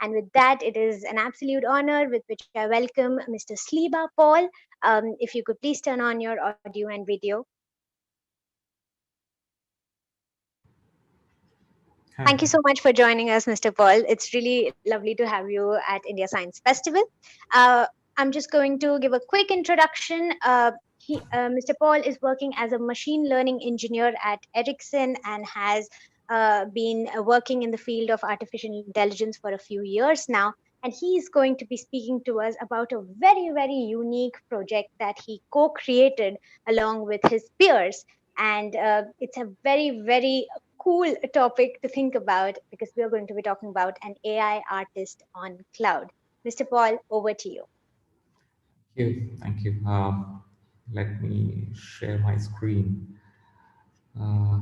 And with that, it is an absolute honor with which I welcome Mr. Sliba Paul. If you could please turn on your audio and video. Hi. Thank you so much for joining us, Mr. Paul. It's really lovely to have you at India Science Festival. Uh, I'm just going to give a quick introduction. Mr. Paul is working as a machine learning engineer at Ericsson and has been working in the field of artificial intelligence for a few years now. And he is going to be speaking to us about a very, very unique project that he co created along with his peers. And it's a very, very cool topic to think about because we are going to be talking about an AI artist on cloud. Mr. Paul, over to you. Thank you. Thank you. Let me share my screen. Uh,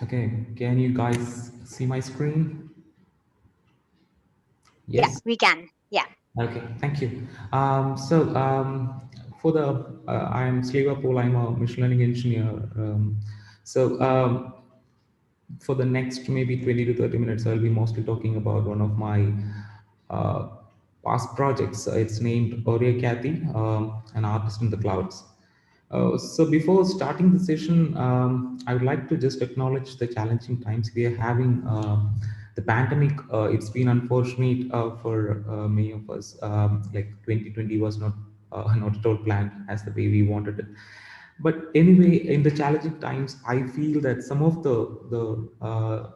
okay. Can you guys see my screen? Yeah, Yes. we can. Yeah. Okay. Thank you. For the I'm Sleva Paul. I'm a machine learning engineer. So for the next maybe 20 to 30 minutes, I'll be mostly talking about one of my uh, past projects. It's named Auria Kathi, an artist in the clouds. So before starting the session, I would like to just acknowledge the challenging times we are having. The pandemic, it's been unfortunate for many of us. Like 2020 was not not at all planned as the way we wanted it. But anyway, in the challenging times, I feel that some of the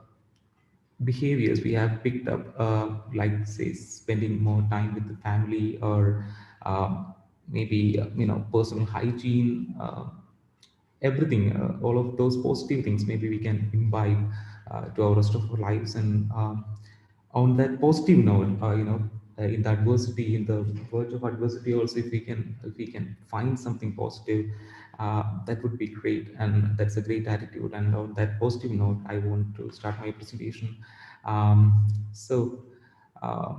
behaviors we have picked up, like say spending more time with the family, or maybe personal hygiene, everything, all of those positive things, maybe we can imbibe to our rest of our lives. And on that positive note, in the adversity, in the verge of adversity, also if we can find something positive, that would be great, and that's a great attitude. And on that positive note, I want to start my presentation. So. Uh,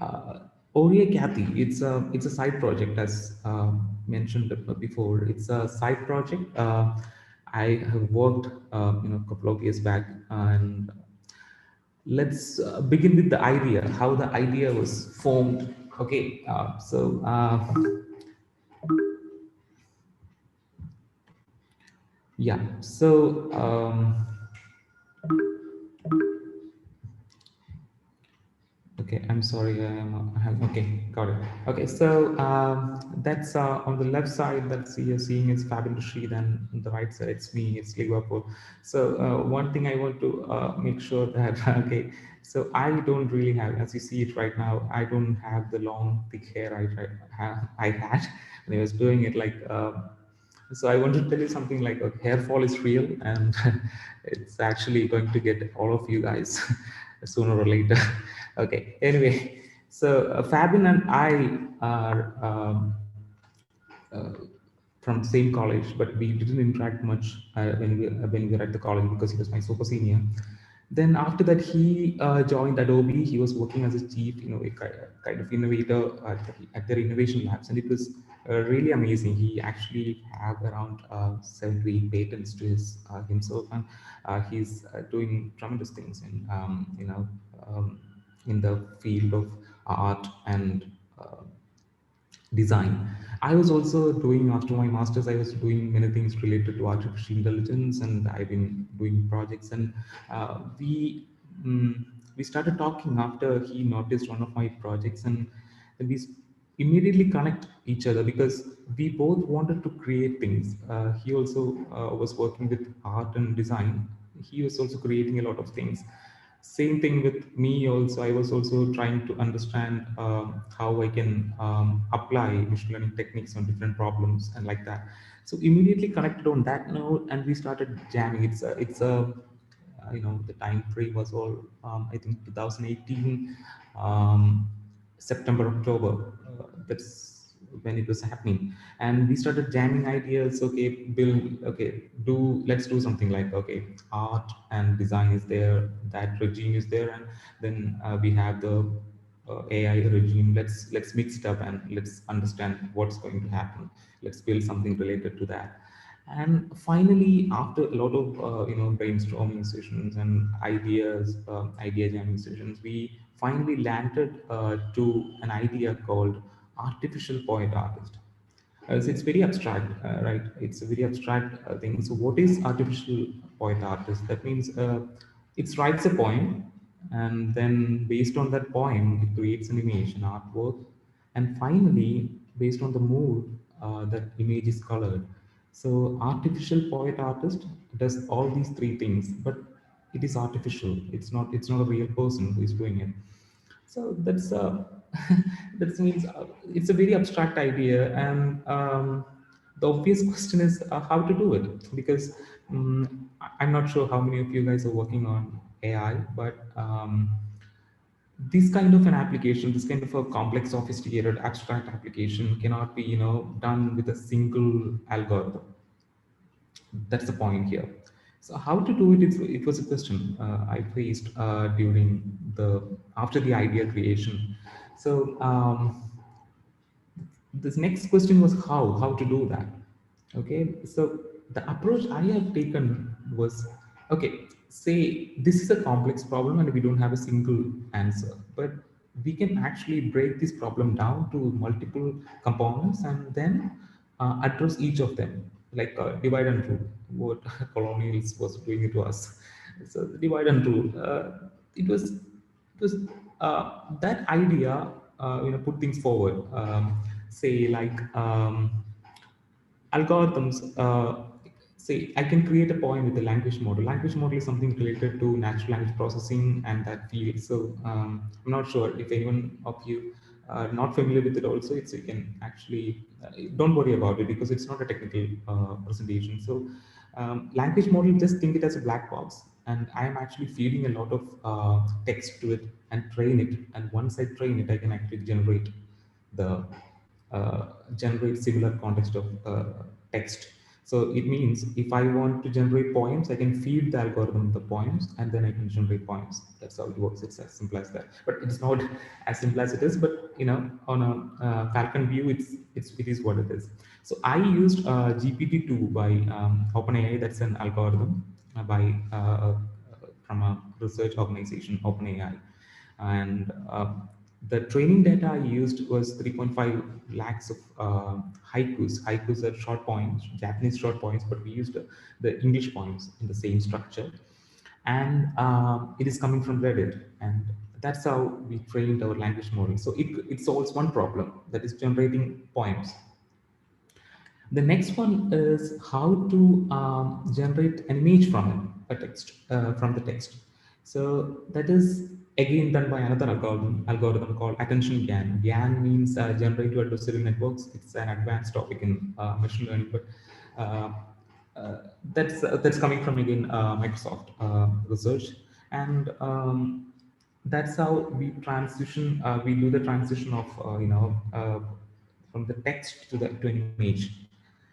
uh, Auria Kathi, it's a side project, as mentioned before. It's a side project. I have worked a couple of years back, and let's begin with the idea, how the idea was formed. Okay, yeah, so. Okay, I'm sorry. Okay, got it. Okay, so that's on the left side. That's you're seeing is Fabulous Sheet, and on the right side it's me. It's Liverpool. So one thing I want to make sure that okay. So I don't really have, as you see it right now, I don't have the long thick hair I had when I was doing it. Like so, I want to tell you something like hair fall is real, and it's actually going to get all of you guys sooner or later. Okay. Anyway, so Fabian and I are uh, from the same college, but we didn't interact much when we were at the college because he was my super senior. Then after that, he joined Adobe. He was working as a chief, a kind of innovator at their innovation labs, and it was really amazing. He actually have around 7 to 8 patents to himself, and he's doing tremendous things um, in the field of art and design. I was also doing, after my masters, I was doing many things related to artificial intelligence, and I've been doing projects. And we started talking after he noticed one of my projects, and then immediately connect each other because we both wanted to create things. He also was working with art and design. He was also creating a lot of things. Same thing with me also. I was also trying to understand how I can apply machine learning techniques on different problems and like that. So immediately connected on that note, and we started jamming. The time frame was all I think 2018, September, October. That's when it was happening, and we started jamming ideas. Okay, Bill. Okay, let's do something like, okay, art and design is there, that regime is there, and then we have the AI regime. Let's mix it up and let's understand what's going to happen. let's build something related to that. And finally, after a lot of brainstorming sessions and idea jamming sessions, we finally landed to an idea called artificial point artist. So it's very abstract, right? It's a very abstract thing. So what is artificial point artist? That means it writes a poem, and then based on that poem, it creates an image, an artwork, and finally, based on the mood, that image is colored. So artificial poet artist does all these three things, but it is artificial. It's not a real person who is doing it. So that's that means it's a very abstract idea, and the obvious question is how to do it, because I'm not sure how many of you guys are working on AI, but this kind of an application, this kind of a complex, sophisticated, abstract application cannot be done with a single algorithm. That's the point here. So how to do it? It was a question I faced during the after the idea creation. So this next question was how to do that. Okay, so the approach I have taken was, okay, say this is a complex problem and we don't have a single answer, but we can actually break this problem down to multiple components and then address each of them, like divide and rule, what colonials was doing it to us. So the divide and rule, it was that idea, put things forward. Say like algorithms. Say I can create a poem with a language model. Language model is something related to natural language processing and that field. So I'm not sure if anyone of you are not familiar with it also. It's you can actually don't worry about it because it's not a technical presentation. So language model, just think it as a black box, and I am actually feeding a lot of text to it and train it, and once I train it I can actually the generate similar context of text. So it means if I want to generate poems, I can feed the algorithm the poems and then I can generate poems. That's how it works. It's as simple as that. But it's not as simple as it is. But on a Falcon view, it is what it is. So I used GPT-2 by OpenAI. That's an algorithm by from a research organization, OpenAI, and the training data I used was 3.5 lakhs of haikus. Haikus are short poems, Japanese short poems, but we used the English poems in the same structure. And it is coming from Reddit. And that's how we trained our language model. So it solves one problem, that is generating poems. The next one is how to generate an image from it, a text, from the text. So that is again done by another algorithm called attention GAN. GAN means generative adversarial networks. It's an advanced topic in machine learning, but uh, that's coming from again Microsoft research, and that's how we do the transition of from the text to an image.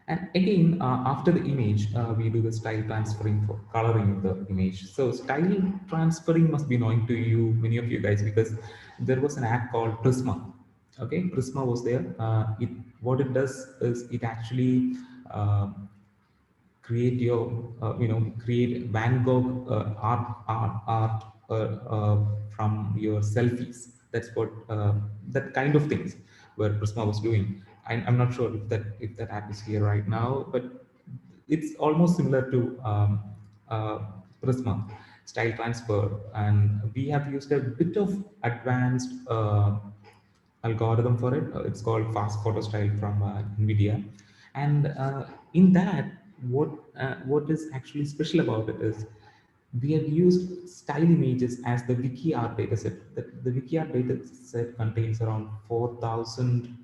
And again, after the image, we do the style transferring for coloring the image. So style transferring must be known to you, many of you guys, because there was an app called Prisma. Okay, Prisma was there. It what it does is it actually create create Van Gogh art from your selfies. That's what that kind of things where Prisma was doing. I'm not sure if that app is here right now, but it's almost similar to uh, Prisma style transfer, and we have used a bit of advanced algorithm for it. It's called fast photo style from NVIDIA, and in that, what is actually special about it is we have used style images as the wiki art dataset. The wiki art dataset contains around 4,000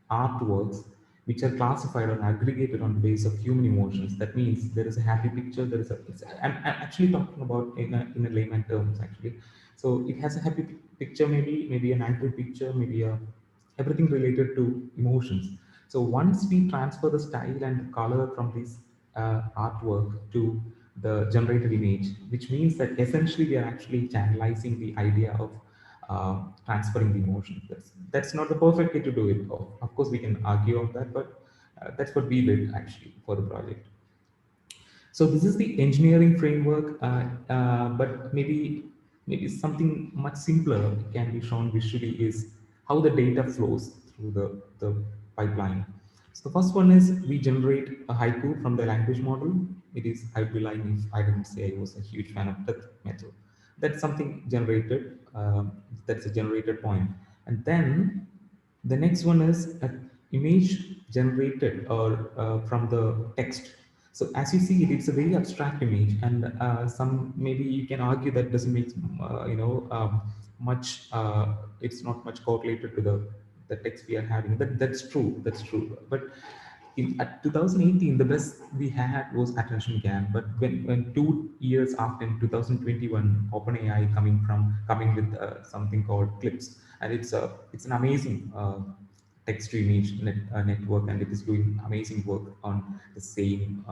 artworks which are classified or aggregated on the basis of human emotions. That means there is a happy picture, there is a, I'm actually talking about in a layman terms actually. So it has a happy picture, maybe an angry picture, maybe everything related to emotions. So once we transfer the style and the color from this artwork to the generated image, which means that essentially we are actually channelizing the idea of transferring the emotion. That's not the perfect way to do it. Of course, we can argue on that, but that's what we did actually for the project. So this is the engineering framework, but maybe something much simpler can be shown visually is how the data flows through the pipeline. So the first one is we generate a haiku from the language model. It is, I'd be lying if I didn't say I was a huge fan of that method. That's something generated. That's a generated point, and then the next one is an image generated or from the text. So as you see it, it's a very abstract image, and some maybe you can argue that doesn't make much. It's not much correlated to the text we are having. That's true. That's true. But at 2018, the best we had was attention gap. But when 2 years after, in 2021, OpenAI coming with something called Clips, and it's an amazing text to image network, and it is doing amazing work on the same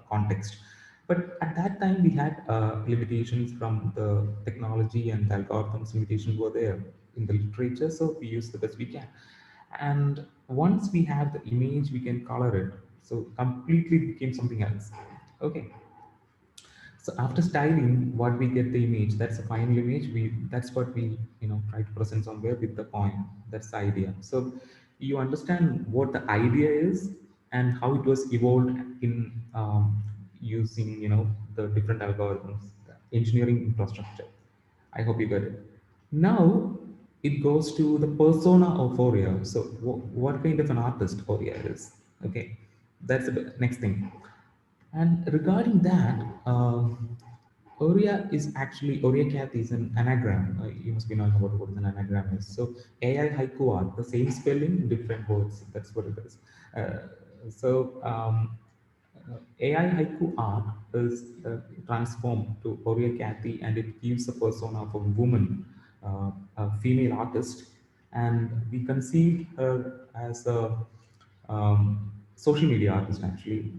context. But at that time, we had limitations from the technology, and the algorithms limitations were there in the literature, so we use the best we can. And once we have the image, we can color it. So completely became something else. Okay. So after styling, what we get the image, that's the final image. That's what we try to present somewhere with the point. That's the idea. So you understand what the idea is and how it was evolved in using the different algorithms, the engineering infrastructure. I hope you get it. Now it goes to the persona of Auria. So what kind of an artist Auria is? Okay, that's the next thing. And regarding that, Auria Kathi is an anagram. You must be knowing about what an anagram is. So AI haiku art, the same spelling, different words. That's what it is. AI haiku art is transformed to Auria Kathi, and it gives a persona of a woman, a female artist, and we conceive her as a social media artist actually,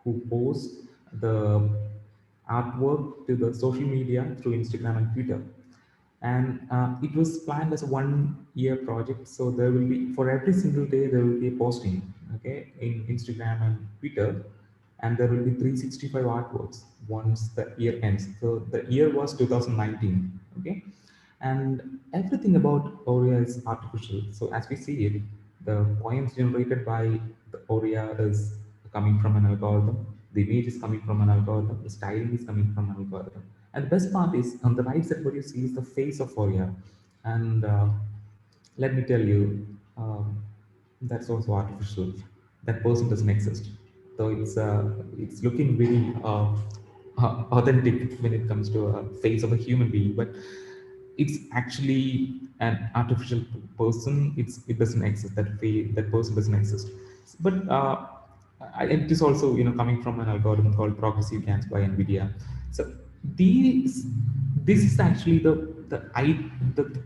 who posts the artwork to the social media through Instagram and Twitter. And it was planned as a 1 year project. So there will be, for every single day, there will be a posting, okay, in Instagram and Twitter. And there will be 365 artworks once the year ends. So the year was 2019, okay? And everything about Auria is artificial. So as we see it, the poems generated by the Auria is coming from an algorithm. The image is coming from an algorithm. The styling is coming from an algorithm. And the best part is on the right side, what you see is the face of Auria. And let me tell you, that's also artificial. That person doesn't exist. So it's looking very authentic when it comes to a face of a human being, but it's actually an artificial person. It doesn't exist. That person doesn't exist. But it is also coming from an algorithm called progressive GANs by NVIDIA. So these this is actually the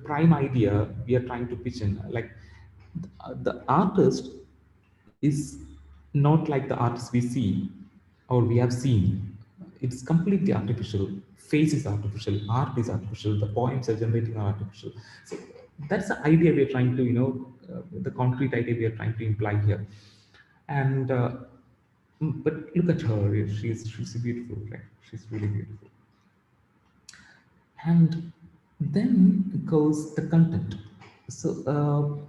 prime idea we are trying to pitch in. Like the artist is not like the artist we see or we have seen. It's completely artificial. Face is artificial. Art is artificial. The poems are generating are artificial. So that's the idea we are trying to, the concrete idea we are trying to imply here. And but look at her. She's beautiful. Like she's really beautiful. And then goes the content. So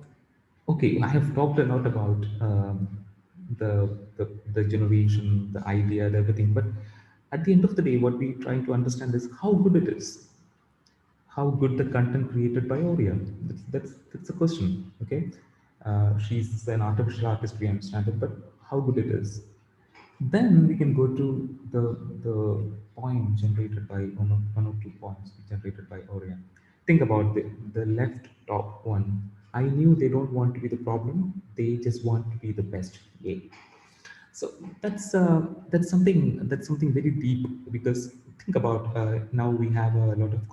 okay, I have talked a lot about the generation, the idea, and everything. But at the end of the day, what we're trying to understand is how good it is, how good the content created by Auria. That's the question. Okay, she's an artificial artist, we understand it, but how good it is. Then we can go to the poem generated by one or two poems generated by Auria. Think about the left top one. I knew they don't want to be the problem; they just want to be the best. Yay! So that's something very deep, because think about now we have a lot of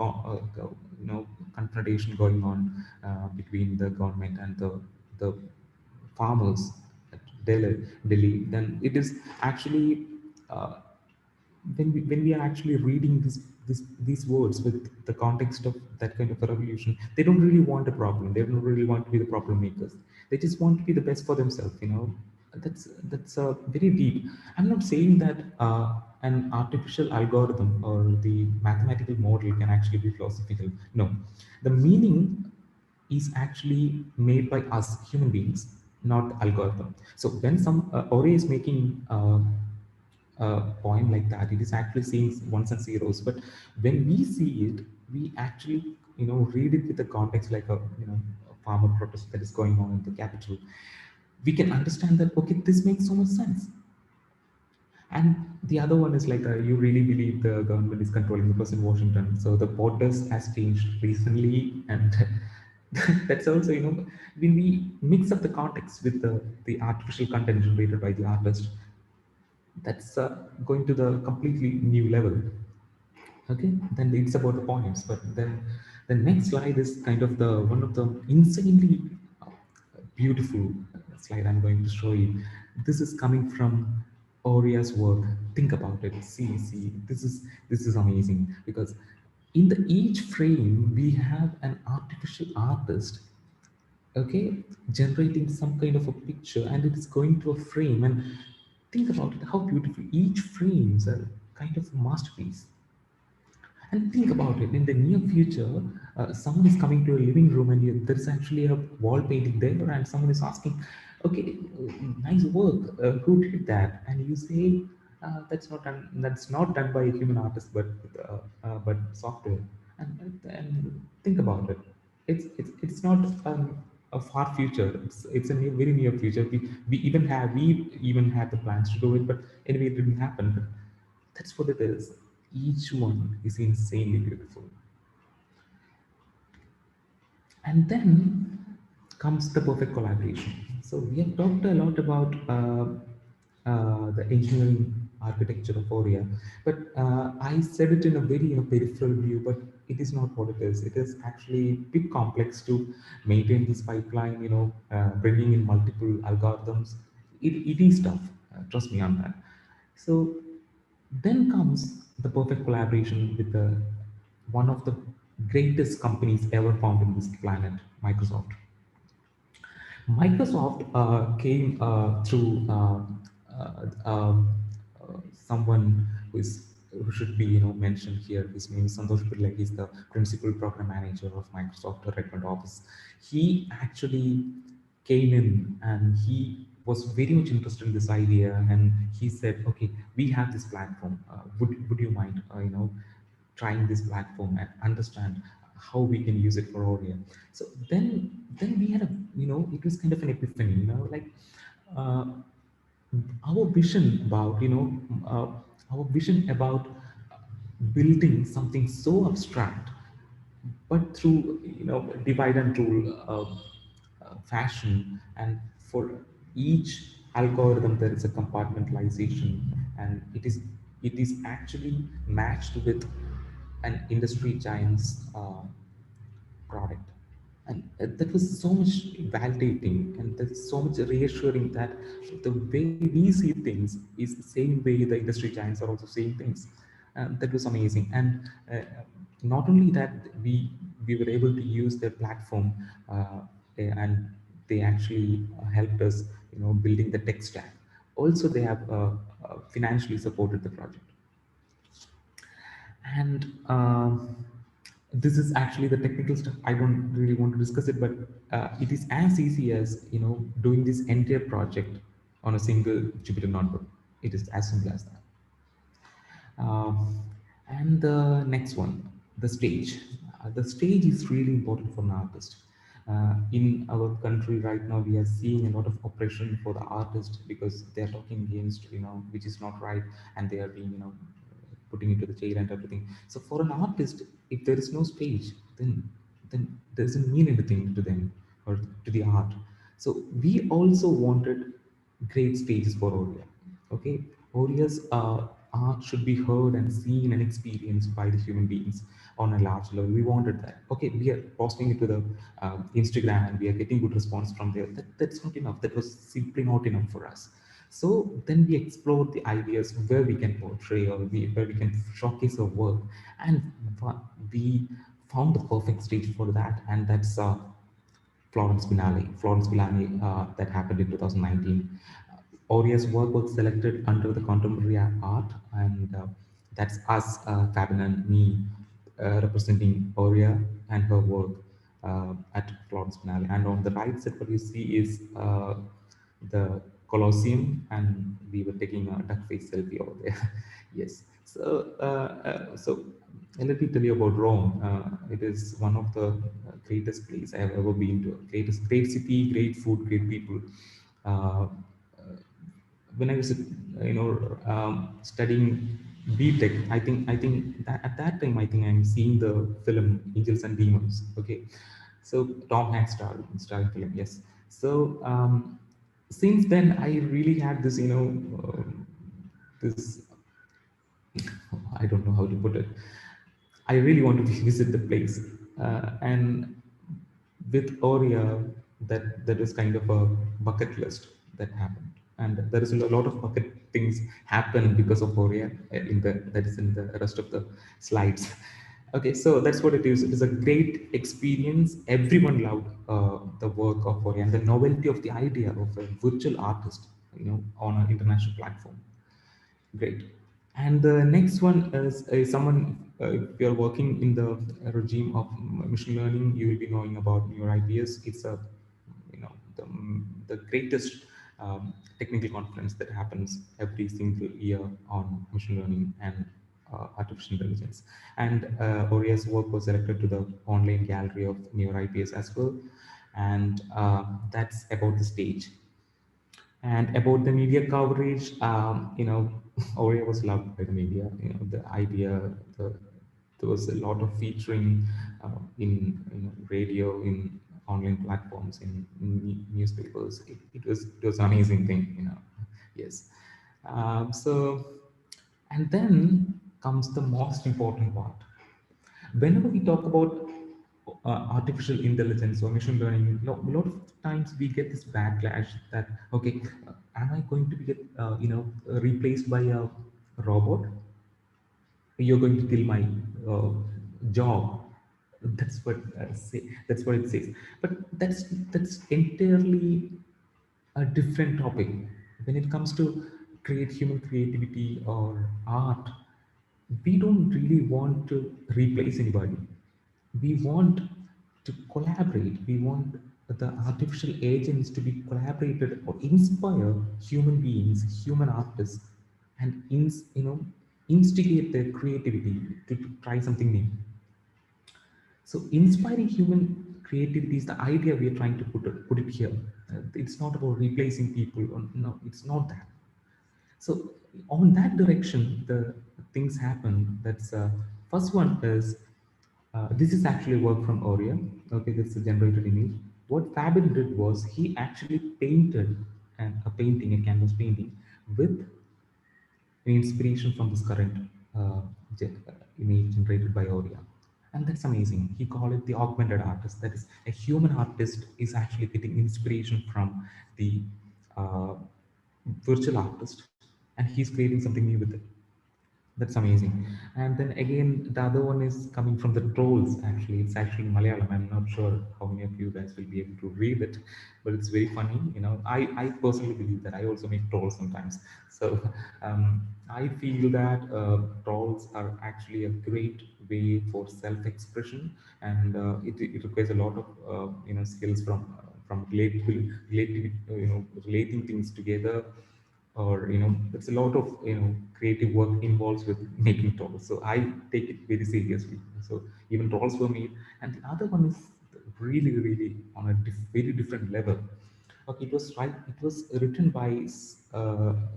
confrontation going on between the government and the farmers at Delhi. Then it is actually uh, when we are actually reading these words with the context of that kind of a revolution. They don't really want a problem. They don't really want to be the problem makers. They just want to be the best for themselves. That's very deep. I'm not saying that an artificial algorithm or the mathematical model can actually be philosophical. No, the meaning is actually made by us human beings, not the algorithm. So when some Ori is making a poem like that, it is actually seeing ones and zeros. But when we see it, we actually read it with the context, like a farmer protest that is going on in the capital. We can understand that, okay, this makes so much sense. And the other one is like, you really believe the government is controlling the person in Washington. So the borders has changed recently, and that's also, when we mix up the context with the artificial content generated by the artist, that's going to the completely new level. Okay, then it's about the points, but then the next slide is kind of the one of the insanely uh, beautiful slide I'm going to show you. This is coming from Auria's work. Think about it. See, this is amazing, because in the each frame we have an artificial artist, okay, generating some kind of a picture, and it is going to a frame. And think about it, how beautiful each frames are, kind of a masterpiece. And think about it, in the near future, someone is coming to a living room, and there is actually a wall painting there, and someone is asking, okay, nice work, who did that? And you say, that's not done by a human artist, but software. And think about it. It's not a far future. It's a very near future. We even had the plans to do it, but anyway, it didn't happen. But that's what it is. Each one is insanely beautiful. And then comes the perfect collaboration. So we have talked a lot about the engineering architecture of Auria, but I said it in a very peripheral view, but it is not what it is. It is actually big complex to maintain this pipeline, bringing in multiple algorithms. It is tough, trust me on that. So then comes the perfect collaboration with one of the greatest companies ever found in this planet, Microsoft. Microsoft came through someone who should be mentioned here. His name is Santosh Pillai. He's the principal program manager of Microsoft Redmond office. He actually came in, and he was very much interested in this idea, and he said, okay, we have this platform, would you mind trying this platform and understand how we can use it for audio. So then we had it was kind of an epiphany, like uh, our vision about our vision about building something so abstract, but through divide and rule fashion. And for each algorithm there is a compartmentalization, and it is actually matched with an industry giant's product. And that was so much validating, and that's so much reassuring that the way we see things is the same way the industry giants are also seeing things. That was amazing. And not only that, we were able to use their platform, and they actually helped us building the tech stack. Also they have financially supported the project. And this is actually the technical stuff. I don't really want to discuss it, but it is as easy as doing this entire project on a single Jupyter notebook. It is as simple as that. Um, and the next one, the stage. The stage is really important for an artist. In our country right now, we are seeing a lot of oppression for the artist, because they are talking against, which is not right, and they are being, putting into the jail and everything. So for an artist, if there is no stage, then doesn't mean anything to them or to the art. So we also wanted great stages for Oria. Okay, Oria's art should be heard and seen and experienced by the human beings on a large level. We wanted that. Okay, we are posting it to the Instagram, and we are getting good response from there. That's not enough. That was simply not enough for us. So then we explored the ideas where we can portray or where we can showcase our work, and we found the perfect stage for that, and that's Florence Biennale. Florence Biennale that happened in 2019. Auria's work was selected under the contemporary art, and that's us, Fabian and me, representing Auria and her work at Florence Biennale. And on the right side, what you see is the Colosseum, and we were taking a duck face selfie over there. Yes. So let me tell you about Rome. It is one of the greatest place I have ever been to. Great city, great food, great people. Uh, when I was, studying B.Tech, I think that at that time I think I'm seeing the film Angels and Demons. Okay, so Tom Hanks starring film. Yes. So since then I really had this, this, I don't know how to put it. I really want to visit the place, and with Auria, that is kind of a bucket list that happened, and there is a lot of bucket things happen because of Auria in the that is in the rest of the slides. Okay, so that's what it is. It is a great experience. Everyone loved the work of Auria and the novelty of the idea of a virtual artist, on an international platform. Great. And the next one is someone, if you're working in the regime of machine learning, you will be knowing about NeurIPS. It's the greatest technical conference that happens every single year on machine learning and artificial intelligence. And Auria's work was selected to the online gallery of NeurIPS as well. And that's about the stage. And about the media coverage, Aurea was loved by the media. The idea, there was a lot of featuring in radio, in online platforms, in newspapers. It was an amazing thing. Yes. So, and then comes the most important part. Whenever we talk about artificial intelligence or machine learning, a lot of times we get this backlash that, okay, am I going to be replaced by a robot? You're going to kill my uh, job. That's what that's what it says. But that's entirely a different topic. When it comes to create human creativity or art, we don't really want to replace anybody. We want to collaborate. We want the artificial agents to be collaborated or inspire human beings, human artists, and instigate their creativity to try something new. So inspiring human creativity is the idea we are trying to put it here. It's not about replacing people. No, it's not that. So on that direction, the things happen. That's first one is this is actually work from Auria. Okay, that's a generated image. What Fabin did was he actually painted a canvas painting with an inspiration from this current uh, image generated by Auria. And that's amazing. He called it the augmented artist. That is, a human artist is actually getting inspiration from the uh, virtual artist, and he's creating something new with it. That's amazing. And then again, the other one is coming from the trolls. Actually, it's actually Malayalam. I'm not sure how many of you guys will be able to read it, but it's very funny. I personally believe that I also make trolls sometimes. So I feel that trolls are actually a great way for self-expression, and it requires a lot of skills from relating things together, or there's a lot of creative work involved with making trolls, so I take it very seriously. So even trolls were made, and the other one is really on a very different level. Okay, it was written by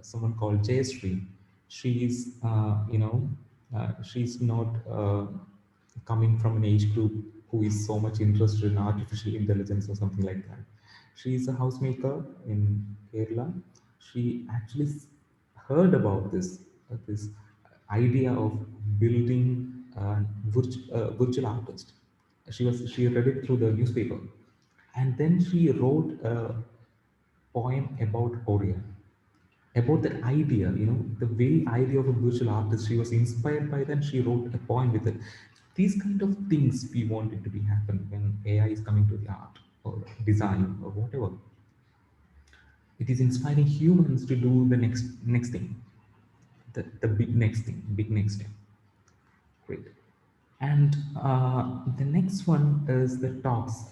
someone called Jayashree. She's not coming from an age group who is so much interested in artificial intelligence or something like that. She is a housemaker in Kerala. She actually heard about this idea of building a virtual artist. She read it through the newspaper, and then she wrote a poem about Auria. about that idea, the very idea of a visual artist. She was inspired by that. She wrote a poem with it. These kind of things we want it to be happen when AI is coming to the art or design or whatever. It is inspiring humans to do the next thing, the big next thing, big next thing. Great. And the next one is the talks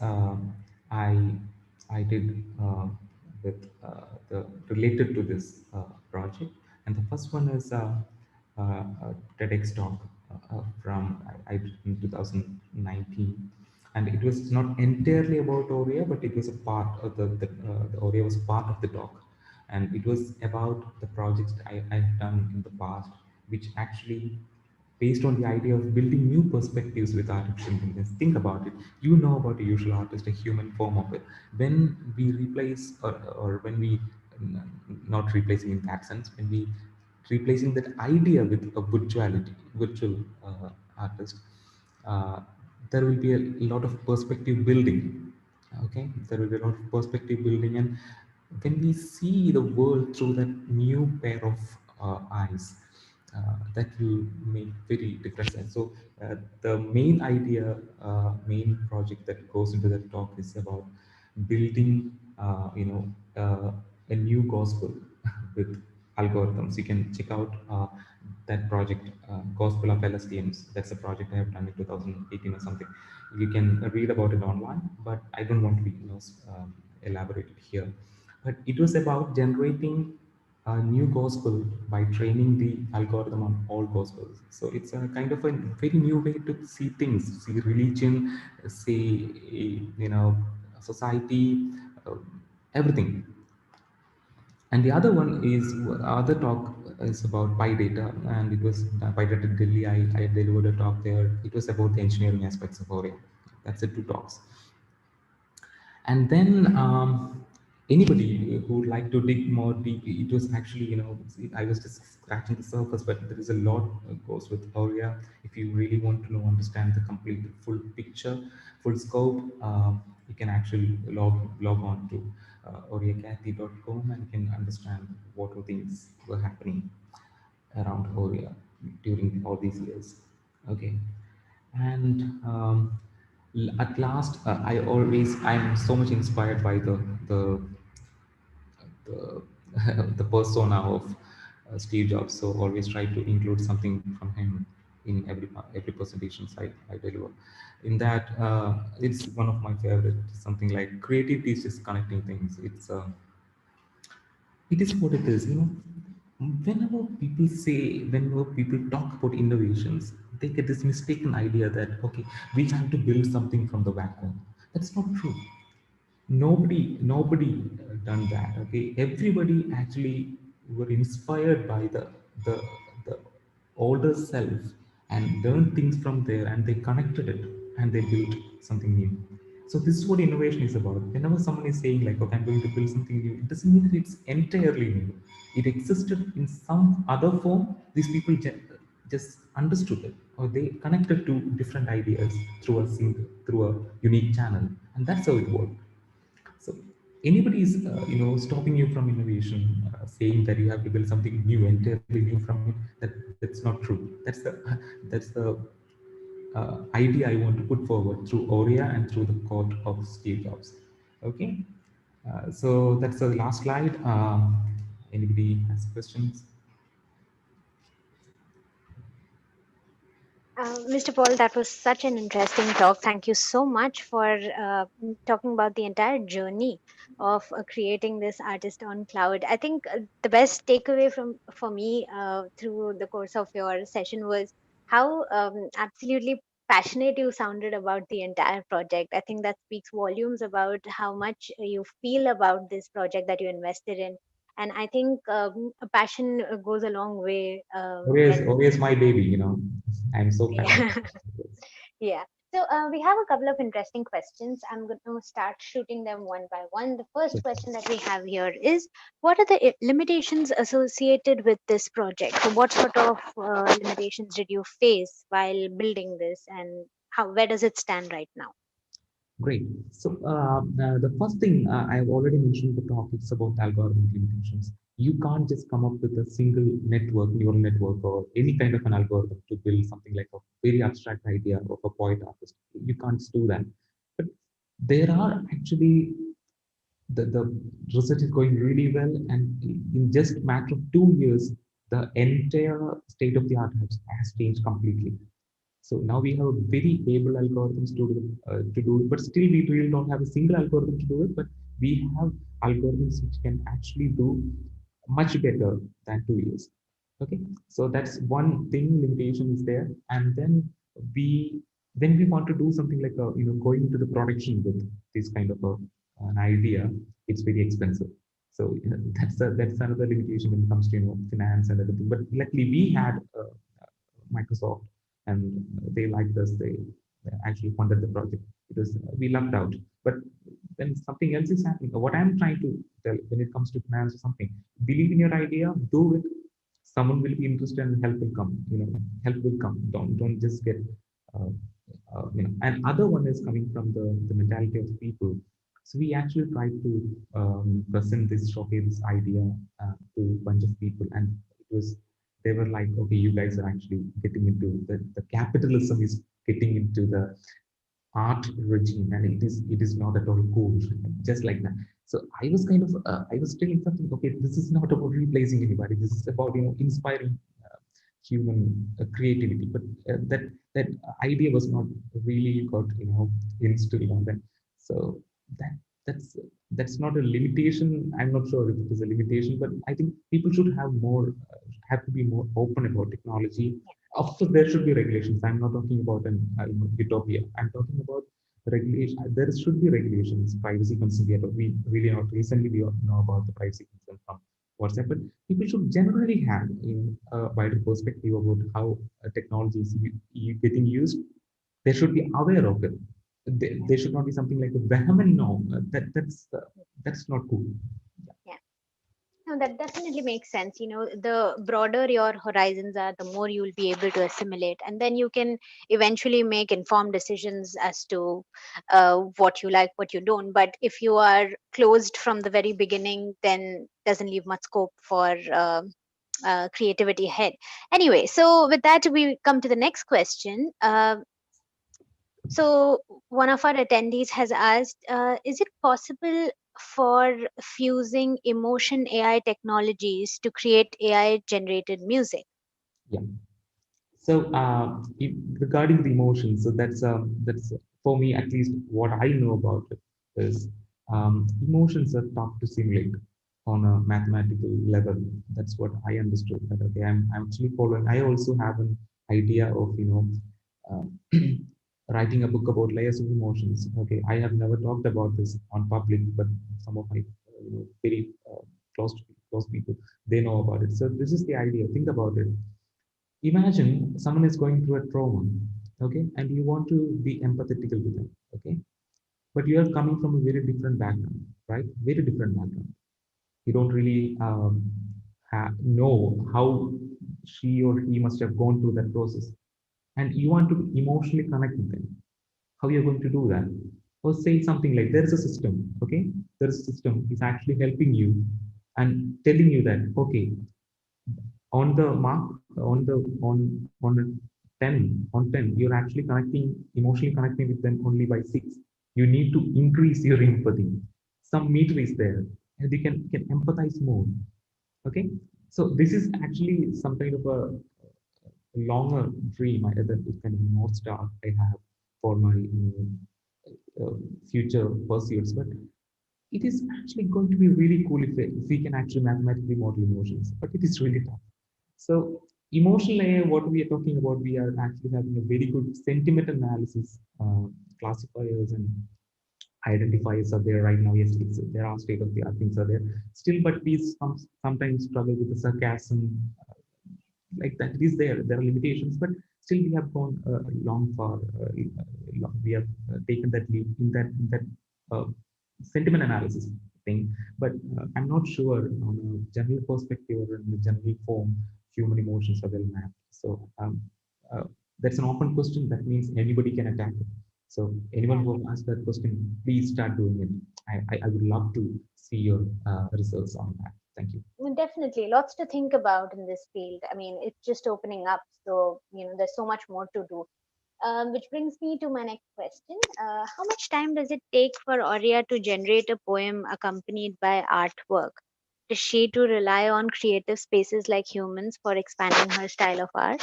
I I did with the related to this project. And the first one is a TEDx talk from I did in 2019, and it was not entirely about Auria, but it was a part of the Auria was part of the talk, and it was about the projects I've done in the past, which actually based on the idea of building new perspectives with artificial intelligence. Think about it. You know about a usual artist, a human form of it. When we replace, or when we, not replacing in that sense, when we replacing that idea with a virtual artist, uh, there will be a lot of perspective building. Okay, there will be a lot of perspective building, and when we see the world through that new pair of eyes, that will make very different sense. So the main idea, main project that goes into that talk is about building, a new gospel with algorithms. You can check out that project, Gospel of LSTMs. That's a project I have done in 2018 or something. You can read about it online, but I don't want to be, elaborate it here. But it was about generating a new gospel by training the algorithm on all gospels. So it's a kind of a very new way to see things, see religion, see, society, uh, everything. And the other one is other talk is about pi data, and it was pi data Delhi. I delivered a talk there. It was about the engineering aspects of Auria. That's the two talks. And then anybody who would like to dig more deep, it was actually, I was just scratching the surface, but there is a lot goes with Auria. If you really want to know, understand the complete full picture, full scope, you can actually log on to auriakathi.com, and you can understand what things were happening around Auria during all these years. Okay. And at last, I'm so much inspired by the the persona of Steve Jobs. So always try to include something from him in every presentations I deliver. In that, it's one of my favorite. Something like creativity is just connecting things. It is what it is. Whenever people talk about innovations, they get this mistaken idea that, okay, we have to build something from the vacuum. That's not true. Nobody done that. Okay, everybody actually were inspired by the the older self and learned things from there, and they connected it and they built something new. So this is what innovation is about. Whenever someone is saying like, okay, I'm going to build something new, it doesn't mean that it's entirely new. It existed in some other form. These people just understood it, or they connected to different ideas through a unique channel, and that's how it worked. So anybody is, stopping you from innovation, saying that you have to build something new, entirely new from it, that's not true. That's the idea I want to put forward through Auria and through the quote of Steve Jobs. Okay, so that's the last slide. Anybody has questions? Mr. Paul, that was such an interesting talk. Thank you so much for talking about the entire journey of creating this artist on cloud. I think the best takeaway from for me through the course of your session was how absolutely passionate you sounded about the entire project. I think that speaks volumes about how much you feel about this project that you invested in. And I think a passion goes a long way when Auria is my baby. I'm so passionate. yeah. Yeah. So we have a couple of interesting questions. I'm going to start shooting them one by one. The first question that we have here is, what are the limitations associated with this project? So what sort of limitations did you face while building this, and where does it stand right now? Great. So the first thing I've already mentioned in the talk, it's about algorithmic limitations. you can't just come up with a single neural network, or any kind of an algorithm to build something like a very abstract idea of a poet artist. You can't do that. But there are actually the research is going really well, and in just a matter of 2 years, the entire state of the art has changed completely. So now we have very able algorithms to do it, but still we really don't have a single algorithm to do it. But we have algorithms which can actually do much better than 2 years. Okay, so that's one thing, limitation is there. And then we when we want to do something like going into the production with this kind of an idea, it's very expensive. So that's another limitation when it comes to finance and everything. But luckily we had Microsoft, and they liked us. They actually funded the project because we lucked out. But when something else is happening, what I'm trying to tell when it comes to finance or something, believe in your idea, do it. Someone will be interested, and help will come. Help will come. Don't just get. Uh, And other one is coming from the mentality of people. So we actually tried to present this, showcase this idea to a bunch of people, and it was they were like, okay, you guys are actually getting into the capitalism is getting into the art regime, and it is not at all cool, just like that. So I was kind of I was telling something, okay, this is not about replacing anybody, this is about inspiring human creativity. But that idea was not really got instilled on them. So that that's that's not a limitation. I'm not sure if it is a limitation, but I think people should have to be more open about technology. Of course, there should be regulations. I'm not talking about an utopia. I'm talking about regulation. There should be regulations, privacy concern. We really not recently we all know about the privacy concern from WhatsApp, but people should generally have in a wider perspective about how technology is getting used. They should be aware of it. There should not be something like a vehement no. That's not cool. Yeah. No, that definitely makes sense. The broader your horizons are, the more you will be able to assimilate, and then you can eventually make informed decisions as to what you like, what you don't. But if you are closed from the very beginning, then doesn't leave much scope for creativity ahead. Anyway, so with that, we come to the next question. So one of our attendees has asked, is it possible for fusing emotion AI technologies to create AI generated music? Yeah. So regarding the emotions, so that's for me at least what I know about it is emotions are tough to simulate on a mathematical level. That's what I understood. That okay, I'm actually following. I also have an idea of uh, writing a book about layers of emotions. Okay, I have never talked about this on public, but some of my very close people, they know about it. So this is the idea. Think about it. Imagine someone is going through a trauma, okay, and you want to be empathetical with them, okay, but you are coming from a very different background, right? Very different background. You don't really know how she or he must have gone through that process, and you want to emotionally connect with them. How you're going to do that? Or say something like, there is a system, okay, there is a system is actually helping you and telling you that, okay, on the mark on a 10 on 10, you're actually connecting, emotionally connecting with them only by 6. You need to increase your empathy. Some meter is there, and you can empathize more. Okay, so this is actually some kind of a longer dream, that is kind of north star I have for my uh, future pursuits. But it is actually going to be really cool if we can actually mathematically model emotions, but it is really tough. So emotional AI, what we are talking about, we are actually having a very good sentiment analysis classifiers and identifiers are there right now. Yes, there are state of the art things are there still, but we sometimes struggle with the sarcasm, like that. It is there. There are limitations, but still we have gone long far. We have taken that leap in that uh, sentiment analysis thing. But I'm not sure on a general perspective or in the general form, human emotions are well mapped. So uh, that's an open question. That means anybody can attack it. So anyone Yeah. who asked that question, please start doing it. I would love to see your results on that. Thank you. Definitely, lots to think about in this field. I mean, it's just opening up, so there's so much more to do. Which brings me to my next question. How much time does it take for Aurea to generate a poem accompanied by artwork? Does she to rely on creative spaces like humans for expanding her style of art?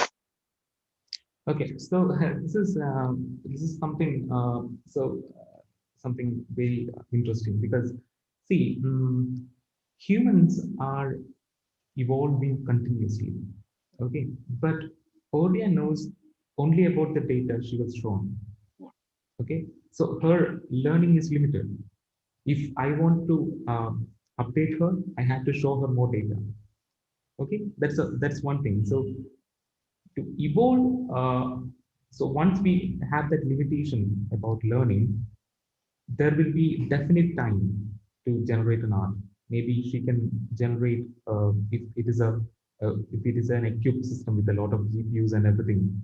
Okay, so this is something something very interesting because see, humans are evolving continuously. Okay, but Aurea knows only about the data she was shown. Yeah. Okay, so her learning is limited. If I want to update her, I have to show her more data. Okay, that's one thing. So to evolve, so once we have that limitation about learning, there will be definite time to generate an art. Maybe she can generate if it is a if it is an equipped system with a lot of GPUs and everything,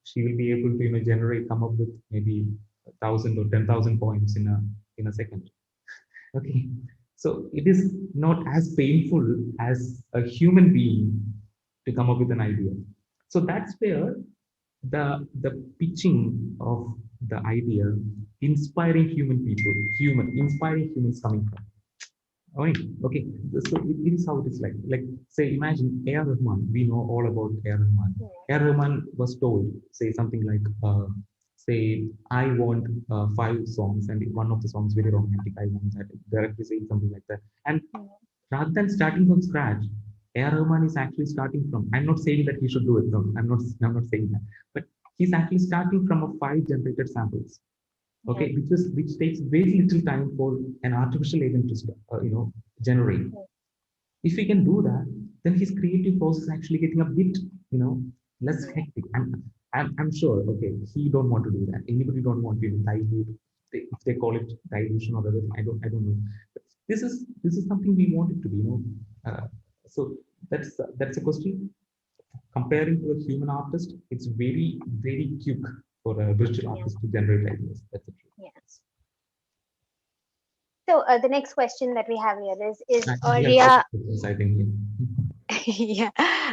she will be able to generate come up with maybe 1,000 or 10,000 points in a second. Okay, so it is not as painful as a human being to come up with an idea. So that's where the pitching of the idea, inspiring human people, inspiring humans coming from. Oh, okay. So it is how it is like. Like, say, imagine A.R. Rahman. We know all about A.R. Rahman. A.R. Rahman was told, say something like, say, I want 5 songs, and one of the songs very romantic. I want that. Directly saying something like that. And rather than starting from scratch, A.R. Rahman is actually starting from. I'm not saying that he should do it. No, I'm not. I'm not saying that. But he's actually starting from a 5 generated samples. Yeah. Okay, which takes very little time for an artificial agent to generate. If we can do that, then his creative process actually getting a bit you know less hectic. I'm sure. Okay, he don't want to do that. Anybody don't want to dilute. If they call it dilution or everything, I don't know. But this is something we want it to be. So that's a question. Comparing to a human artist, it's very very quick for a virtual Yeah. artist to generate ideas. That's the truth. Yeah. So the next question that we have here is We are lots Aurea of questions, I think. Here.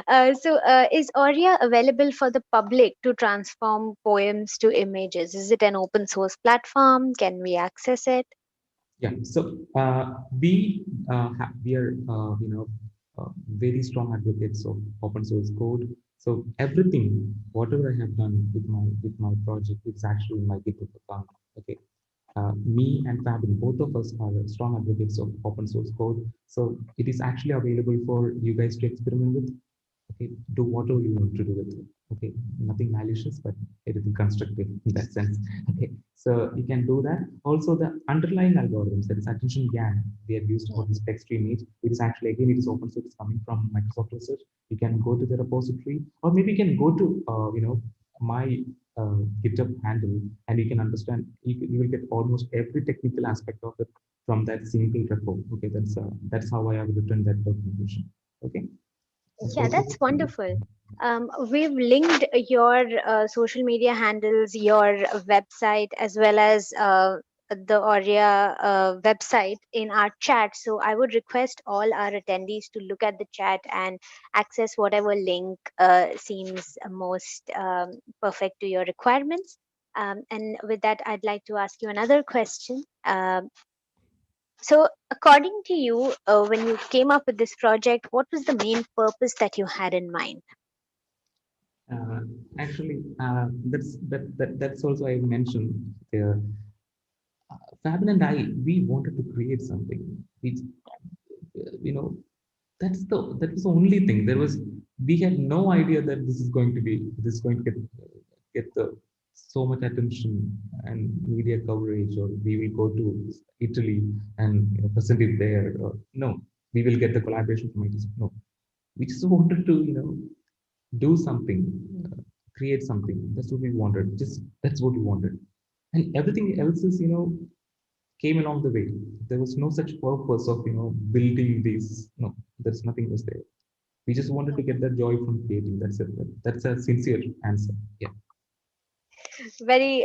yeah. Is Aurea available for the public to transform poems to images? Is it an open source platform? Can we access it? Yeah. So we are very strong advocates of open source code. So everything, whatever I have done with my project, it's actually in my GitHub account. Okay. Me and Fabin, both of us are strong advocates of open source code. So it is actually available for you guys to experiment with. Okay, do whatever you want to do with it. Okay, nothing malicious, but everything constructive in that sense. Okay, so you can do that. Also, the underlying algorithms, that is attention GAN, we have used for this text to image. It is actually, again, it is open source, it's coming from Microsoft Research. You can go to the repository, or maybe you can go to my GitHub handle, and you can understand. You will get almost every technical aspect of it from that single repo. Okay, that's how I have written that documentation. Okay. Yeah, that's wonderful. We've linked your social media handles, your website, as well as the Aurea website in our chat. So I would request all our attendees to look at the chat and access whatever link seems most perfect to your requirements. And with that, I'd like to ask you another question. So, according to you, when you came up with this project, what was the main purpose that you had in mind? Uh, Actually, that's also I mentioned there. Fabin and I, we wanted to create something. We, you know, that was the only thing. We had no idea that this is going to get the so much attention and media coverage, or we will go to Italy and present it there. Or, no, we will get the collaboration from it. No, we just wanted to do something, create something. That's what we wanted. Just that's what we wanted, and everything else is came along the way. There was no such purpose of building these. No, there's nothing was there. We just wanted to get that joy from creating. That's it. That's a sincere answer. Yeah. Very,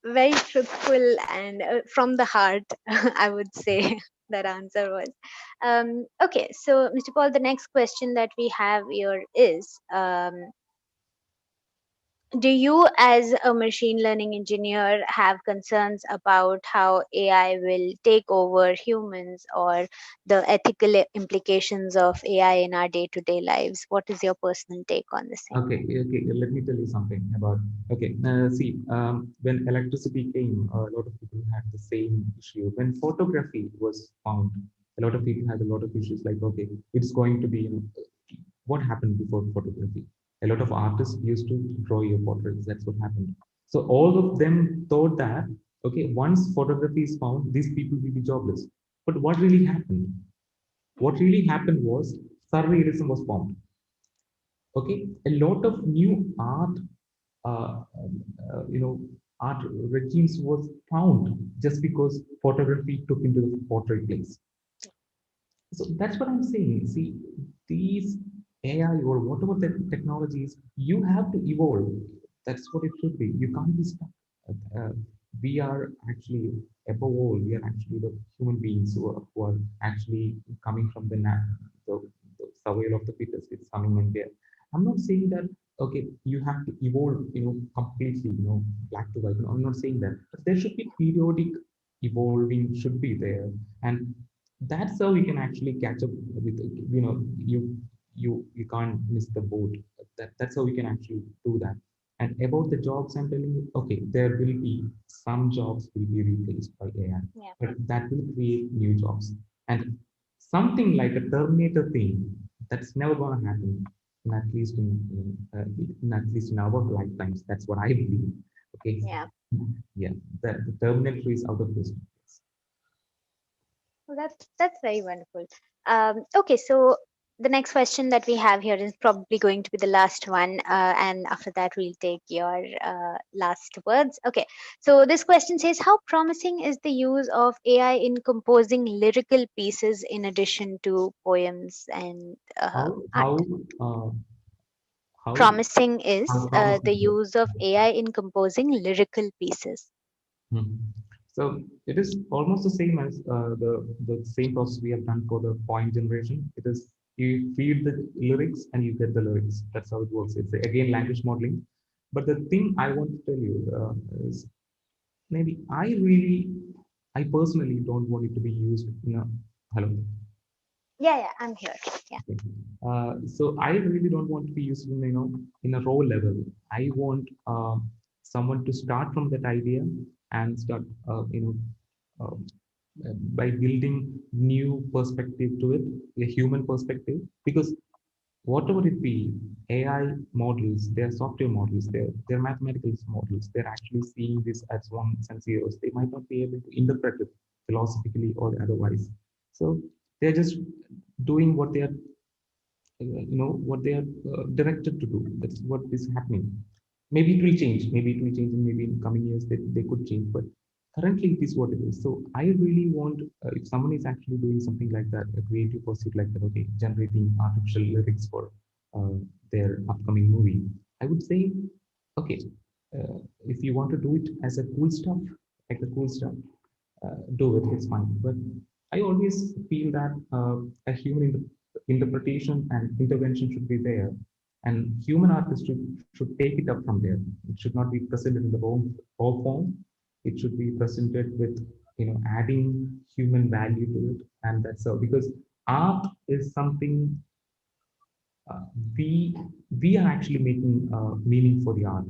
very truthful and from the heart, I would say. that answer was. Okay, so Mr. Paul, the next question that we have here is, do you, as a machine learning engineer, have concerns about how AI will take over humans or the ethical implications of AI in our day to day lives? What is your personal take on the same? Okay, okay. Let me tell you something about. Okay, see, when electricity came, a lot of people had the same issue. When photography was found, a lot of people had a lot of issues. Like, okay, it's going to be, what happened before photography? A lot of artists used to draw your portraits. That's what happened. So all of them thought that, okay, once photography is found, these people will be jobless. But what really happened? What really happened was surrealism was formed. Okay, a lot of new art, uh, you know, art regimes was found just because photography took into the portrait place. So that's what I'm saying. See, these AI or whatever the technologies, you have to evolve. That's what it should be. You can't be stuck. We are actually, above all, we are actually the human beings who are actually coming from the, the survival of the fittest. It's coming in there. I'm not saying that, okay, you have to evolve, completely, black to white. No, I'm not saying that. But there should be periodic evolving should be there. And that's how we can actually catch up with, you can't miss the boat. That's how we can actually do that. And about the jobs, I'm telling you, okay, there will be some jobs will be replaced by AI, Yeah. but that will create new jobs. And something like a Terminator thing, that's never going to happen, in at least in at least in our lifetimes. That's what I believe. Okay. Yeah. Yeah, the Terminator is out of this. Well, that's very wonderful. Okay, so the next question that we have here is probably going to be the last one, and after that we'll take your last words. Okay, so this question says, how promising is the use of AI in composing lyrical pieces in addition to poems and How art? uh, how Promising is the promising. use of AI in composing lyrical pieces. Mhm. So it is almost the same as the same process we have done for the point generation. It is, you feed the lyrics and you get the lyrics. That's how it works. It's again language modeling. But the thing I want to tell you is, maybe I personally don't want it to be used in a, hello. Yeah, yeah, I'm here. Yeah. Okay. So I really don't want to be used in, in a raw level. I want someone to start from that idea and start, uh, by building new perspective to it, a human perspective. Because whatever it be, AI models, they're software models, they're mathematical models. They're actually seeing this as ones and zeros. They might not be able to interpret it philosophically or otherwise. So they're just doing what they are, what they are directed to do. That's what is happening. Maybe it will change, and maybe in coming years they could change, but currently it is what it is. So I really want, if someone is actually doing something like that, a creative pursuit like that, okay, generating artificial lyrics for uh, their upcoming movie, I would say, okay, if you want to do it as a cool stuff, like the cool stuff, do it, it's fine. But I always feel that a human interpretation and intervention should be there, and human artists should take it up from there. It should not be presented in the raw form. It should be presented with, adding human value to it, and that's all. Because art is something, uh, we we are actually making meaning for the art.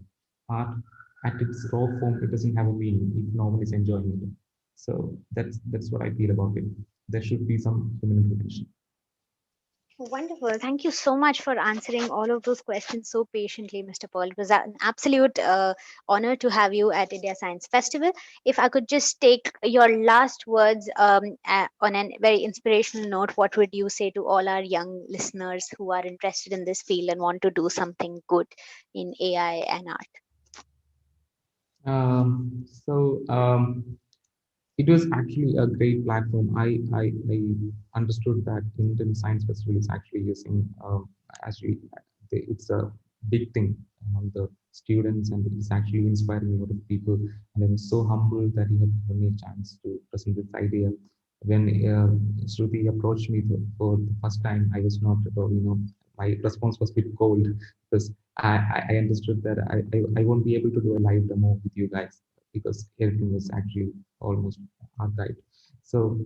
Art at its raw form, it doesn't have a meaning if no one is enjoying it. So that's what I feel about it. There should be some human interpretation. Wonderful. Thank you so much for answering all of those questions so patiently, Mr. Paul. It was an absolute honor to have you at India Science Festival. If I could just take your last words on a very inspirational note, what would you say to all our young listeners who are interested in this field and want to do something good in AI and art? So it was actually a great platform. I understood that Indian Science Festival is actually using, actually it's a big thing among the students, and it's actually inspiring a lot of people. And I'm so humbled that you have given me a chance to present this idea when Shruti approached me for the first time, I was not at all, my response was a bit cold because I understood that I won't be able to do a live demo with you guys because everything was actually almost archived. So,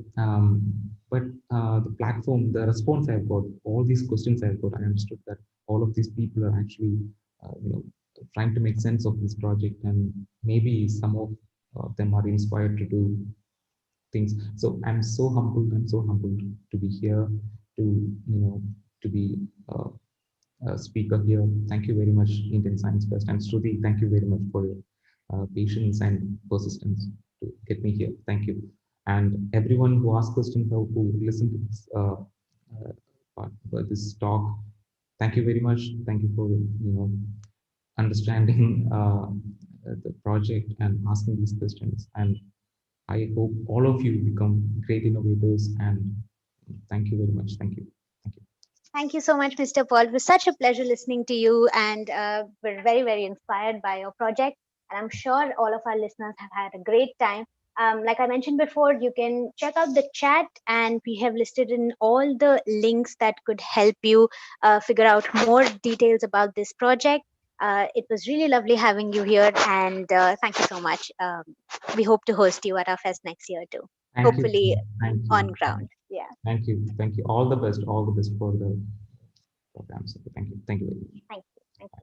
but the platform, the response I've got, all these questions I've got, I understood that all of these people are actually, trying to make sense of this project, and maybe some of them are inspired to do things. So I'm so humbled. I'm so humbled to be here, to to be a speaker here. Thank you very much, Indian Science Fest, and Shruti. Thank you very much for your patience and persistence to get me here. Thank you, and everyone who asked questions or who listened to this this talk. Thank you very much. Thank you for understanding the project and asking these questions. And I hope all of you become great innovators. And thank you very much. Thank you. Thank you. Thank you so much, Mr. Paul. It was such a pleasure listening to you, and we're very, very inspired by your project. And I'm sure all of our listeners have had a great time. Like I mentioned before, you can check out the chat, and we have listed in all the links that could help you figure out more details about this project. It was really lovely having you here, and thank you so much. We hope to host you at our fest next year too, Thank you. hopefully Thank on you. ground. Yeah. Thank you. Thank you. All the best. All the best for the programs. Thank you. Thank you very much. Thank